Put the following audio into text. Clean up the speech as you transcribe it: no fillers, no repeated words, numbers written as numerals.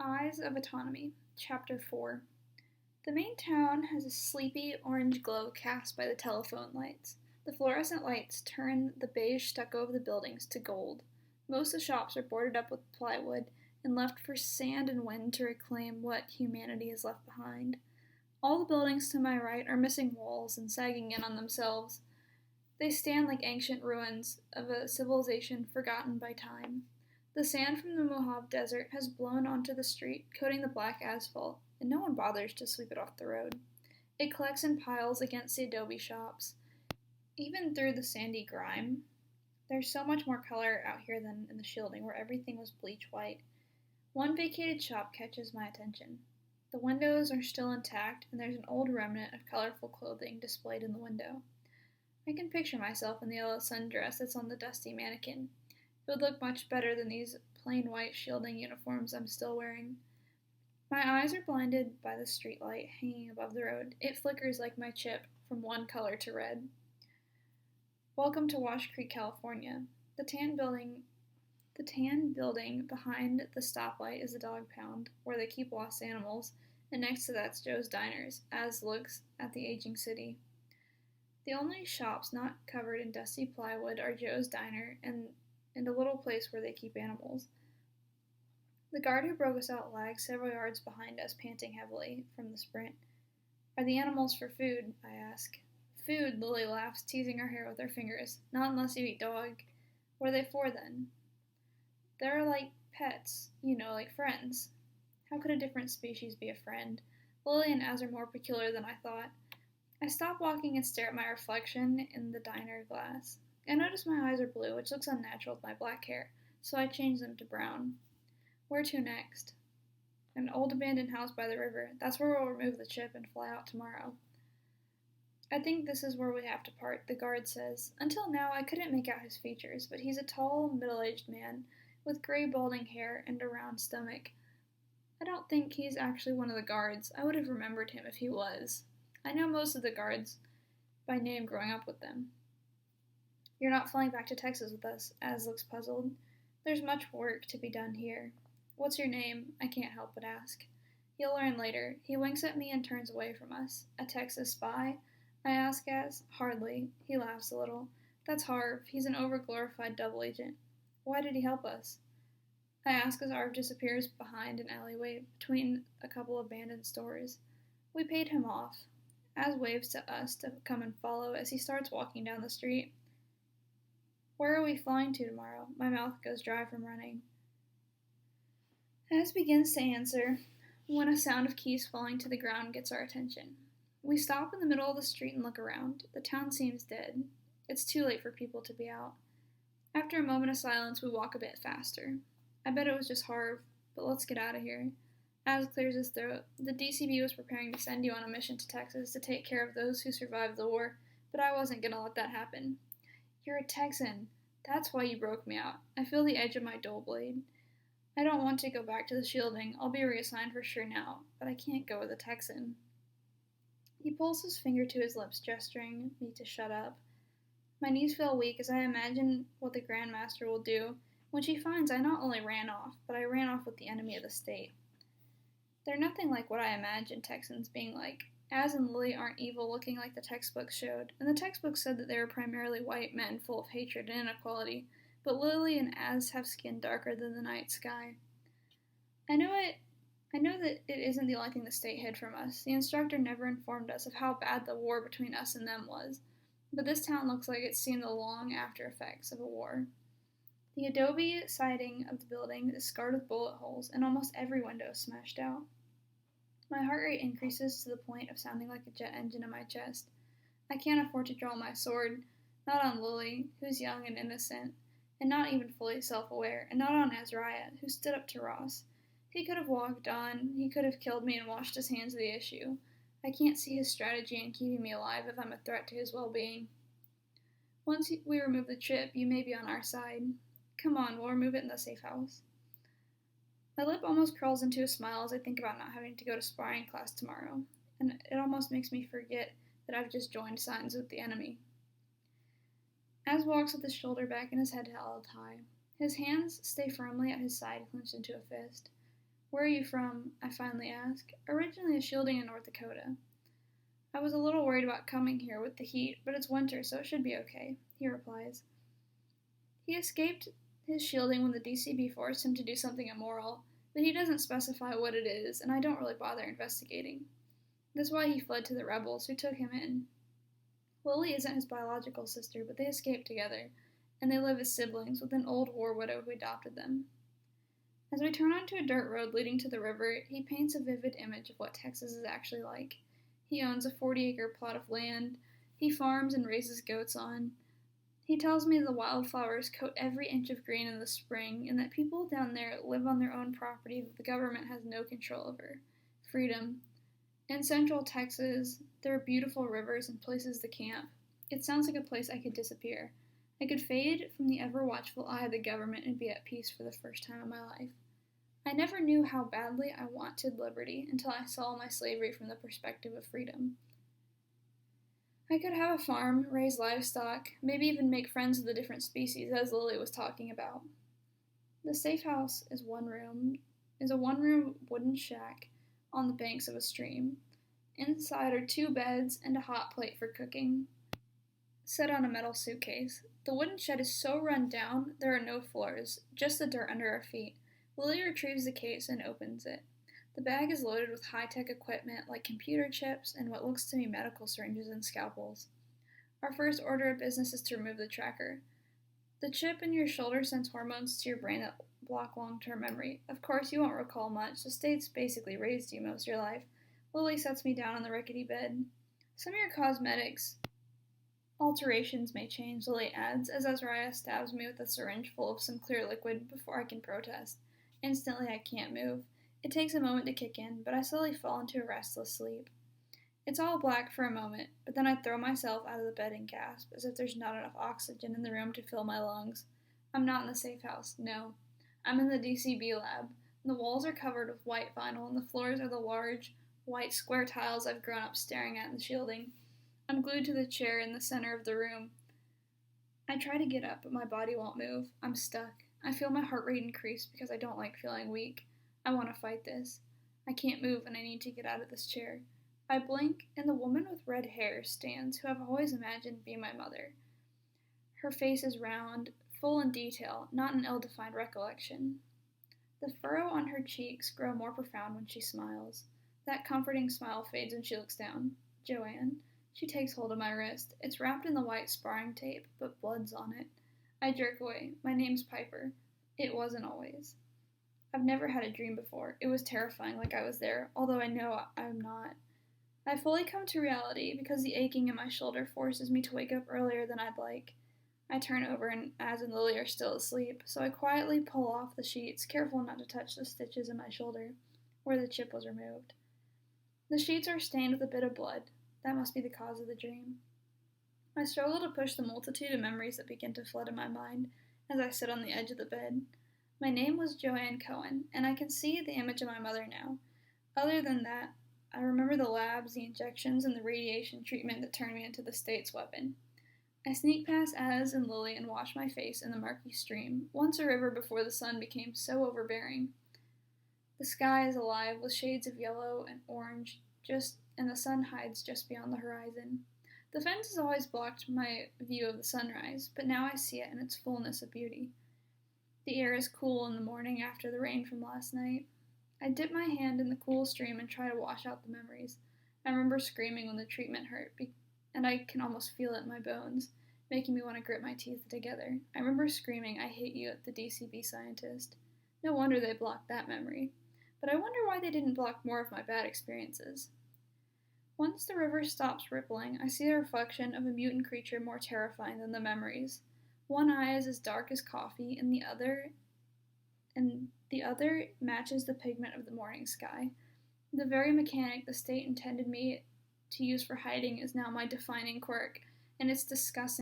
Eyes of Autonomy, Ch.4. The main town has a sleepy orange glow cast by the telephone lights. The fluorescent lights turn the beige stucco of the buildings to gold. Most of the shops are boarded up with plywood and left for sand and wind to reclaim what humanity has left behind. All the buildings to my right are missing walls and sagging in on themselves. They stand like ancient ruins of a civilization forgotten by time. The sand from the Mojave Desert has blown onto the street, coating the black asphalt, and no one bothers to sweep it off the road. It collects in piles against the adobe shops. Even through the sandy grime, there's so much more color out here than in the shielding, where everything was bleach white. One vacated shop catches my attention. The windows are still intact, and there's an old remnant of colorful clothing displayed in the window. I can picture myself in the yellow sundress that's on the dusty mannequin. It would look much better than these plain white shielding uniforms I'm still wearing. My eyes are blinded by the streetlight hanging above the road. It flickers like my chip from one color to red. Welcome to Wash Creek, California. The tan building behind the stoplight is the dog pound, where they keep lost animals, and next to that's Joe's Diners, as looks at the aging city. The only shops not covered in dusty plywood are Joe's Diner and a little place where they keep animals. The guard who broke us out lags several yards behind us, panting heavily from the sprint. Are the animals for food? I ask. Food, Lily laughs, teasing her hair with her fingers. Not unless you eat dog. What are they for, then? They're like pets, like friends. How could a different species be a friend? Lily and Az are more peculiar than I thought. I stop walking and stare at my reflection in the diner glass. I notice my eyes are blue, which looks unnatural with my black hair, so I change them to brown. Where to next? An old abandoned house by the river. That's where we'll remove the chip and fly out tomorrow. I think this is where we have to part, the guard says. Until now, I couldn't make out his features, but he's a tall, middle-aged man with gray balding hair and a round stomach. I don't think he's actually one of the guards. I would have remembered him if he was. I know most of the guards by name growing up with them. You're not flying back to Texas with us, Az looks puzzled. There's much work to be done here. What's your name? I can't help but ask. You'll learn later. He winks at me and turns away from us. A Texas spy? I ask Az. Hardly. He laughs a little. That's Harv. He's an overglorified double agent. Why did he help us? I ask as Harv disappears behind an alleyway between a couple abandoned stores. We paid him off. Az waves to us to come and follow as he starts walking down the street. Where are we flying to tomorrow? My mouth goes dry from running. Az begins to answer when a sound of keys falling to the ground gets our attention. We stop in the middle of the street and look around. The town seems dead. It's too late for people to be out. After a moment of silence, we walk a bit faster. I bet it was just Harv, but let's get out of here. Az clears his throat. The DCB was preparing to send you on a mission to Texas to take care of those who survived the war, but I wasn't going to let that happen. You're a Texan. That's why you broke me out. I feel the edge of my dull blade. I don't want to go back to the shielding. I'll be reassigned for sure now, but I can't go with a Texan. He pulls his finger to his lips, gesturing me to shut up. My knees feel weak as I imagine what the Grandmaster will do when she finds I not only ran off, but I ran off with the enemy of the state. They're nothing like what I imagined Texans being like. Az and Lily aren't evil looking like the textbooks showed, and the textbooks said that they were primarily white men full of hatred and inequality, but Lily and Az have skin darker than the night sky. I know that it isn't the only thing the state hid from us. The instructor never informed us of how bad the war between us and them was, but this town looks like it's seen the long after effects of a war. The adobe siding of the building is scarred with bullet holes, and almost every window is smashed out. My heart rate increases to the point of sounding like a jet engine in my chest. I can't afford to draw my sword, not on Lily, who's young and innocent, and not even fully self-aware, and not on Azariah, who stood up to Ross. He could have walked on, he could have killed me and washed his hands of the issue. I can't see his strategy in keeping me alive if I'm a threat to his well-being. Once we remove the chip, you may be on our side. Come on, we'll remove it in the safe house. My lip almost curls into a smile as I think about not having to go to sparring class tomorrow, and it almost makes me forget that I've just joined signs with the enemy. Az walks with his shoulder back and his head held high. His hands stay firmly at his side, clenched into a fist. Where are you from? I finally ask. Originally a shielding in North Dakota. I was a little worried about coming here with the heat, but it's winter, so it should be okay, he replies. He escaped his shielding when the DCB forced him to do something immoral, but he doesn't specify what it is, and I don't really bother investigating. That's why he fled to the rebels, who took him in. Lily isn't his biological sister, but they escaped together, and they live as siblings with an old war widow who adopted them. As we turn onto a dirt road leading to the river, he paints a vivid image of what Texas is actually like. He owns a 40-acre plot of land he farms and raises goats on. He tells me the wildflowers coat every inch of green in the spring, and that people down there live on their own property that the government has no control over. Freedom. In central Texas, there are beautiful rivers and places to camp. It sounds like a place I could disappear. I could fade from the ever-watchful eye of the government and be at peace for the first time in my life. I never knew how badly I wanted liberty until I saw my slavery from the perspective of freedom. I could have a farm, raise livestock, maybe even make friends with the different species, as Lily was talking about. The safe house is a one-room wooden shack on the banks of a stream. Inside are 2 beds and a hot plate for cooking, set on a metal suitcase. The wooden shed is so run down, there are no floors, just the dirt under our feet. Lily retrieves the case and opens it. The bag is loaded with high-tech equipment like computer chips and what looks to me medical syringes and scalpels. Our first order of business is to remove the tracker. The chip in your shoulder sends hormones to your brain that block long-term memory. Of course, you won't recall much. The state's basically raised you most of your life. Lily sets me down on the rickety bed. Some of your cosmetics alterations may change, Lily adds, as Azariah stabs me with a syringe full of some clear liquid before I can protest. Instantly, I can't move. It takes a moment to kick in, but I slowly fall into a restless sleep. It's all black for a moment, but then I throw myself out of the bed and gasp, as if there's not enough oxygen in the room to fill my lungs. I'm not in the safe house, no. I'm in the DCB lab. The walls are covered with white vinyl, and the floors are the large, white square tiles I've grown up staring at in the shielding. I'm glued to the chair in the center of the room. I try to get up, but my body won't move. I'm stuck. I feel my heart rate increase because I don't like feeling weak. I want to fight this. I can't move, and I need to get out of this chair. I blink, and the woman with red hair stands, who I've always imagined being my mother. Her face is round, full in detail, not an ill-defined recollection. The furrow on her cheeks grow more profound when she smiles. That comforting smile fades when she looks down. Joanne. She takes hold of my wrist. It's wrapped in the white sparring tape, but blood's on it. I jerk away. My name's Piper. It wasn't always. I've never had a dream before. It was terrifying, like I was there, although I know I'm not. I fully come to reality because the aching in my shoulder forces me to wake up earlier than I'd like. I turn over and Az and Lily are still asleep, so I quietly pull off the sheets, careful not to touch the stitches in my shoulder, where the chip was removed. The sheets are stained with a bit of blood. That must be the cause of the dream. I struggle to push the multitude of memories that begin to flood in my mind as I sit on the edge of the bed. My name was Joanne Cohen, and I can see the image of my mother now. Other than that, I remember the labs, the injections, and the radiation treatment that turned me into the state's weapon. I sneak past Az and Lily and wash my face in the murky stream, once a river before the sun became so overbearing. The sky is alive with shades of yellow and orange, and the sun hides just beyond the horizon. The fence has always blocked my view of the sunrise, but now I see it in its fullness of beauty. The air is cool in the morning after the rain from last night. I dip my hand in the cool stream and try to wash out the memories. I remember screaming when the treatment hurt, and I can almost feel it in my bones, making me want to grit my teeth together. I remember screaming, "I hate you," at the DCB scientist. No wonder they blocked that memory. But I wonder why they didn't block more of my bad experiences. Once the river stops rippling, I see the reflection of a mutant creature more terrifying than the memories. One eye is as dark as coffee, and the other matches the pigment of the morning sky. The very mechanic the state intended me to use for hiding is now my defining quirk, and it's disgusting.